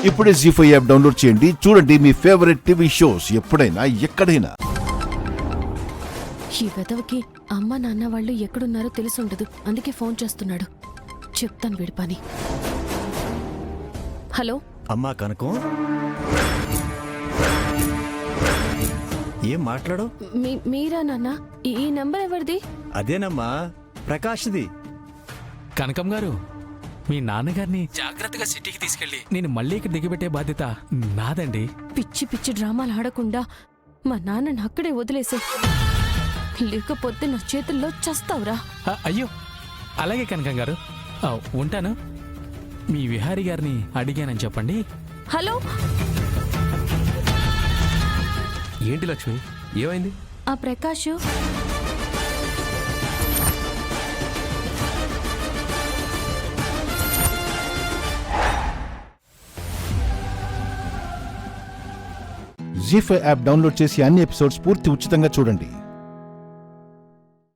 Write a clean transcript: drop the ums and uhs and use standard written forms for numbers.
ఇప్పుడే జీ5 app download చేయండి. చూడండి మీ ఫేవరెట్ టీవీ షోస్ ఎప్పుడైనా ఎక్కడైనా. ఈ వెదవకి అమ్మ నాన్న వాళ్ళు ఎక్కడున్నారో తెలుసుండదు, అందుకే ఫోన్ చేస్తున్నాడు. చెప్తాను వీడి పని. హలో అమ్మా కనకం, ఏం మాట్లాడో? మీరా నాన్న? ఈ నంబర్ ఎవరిది? అదేనమ్మా, ప్రకాష్ది. కనకం గారు, మీ నాన్నగారిని జాగ్రత్తగా సిటీకి తీసుకెళ్ళి నేను మళ్ళీ ఇక్కడ దిగబెట్టే బాధ్యత నాదండి. పిచ్చి పిచ్చి డ్రామాలు ఆడకుండా మా నాన్నని అక్కడే వదిలేసే, లేకపోతే నా చేతుల్లో చస్తావురా. అయ్యో అలాగే కనకం గారు, ఉంటాను. మీ విహారీ గారిని అడిగానని చెప్పండి. హలో ఏంటి లక్ష్మి, ఏమైంది? ఆ ప్రకాష్ జీ5 యాప్ డౌన్లోడ్ చేసి అన్ని ఎపిసోడ్స్ పూర్తి ఉచితంగా చూడండి.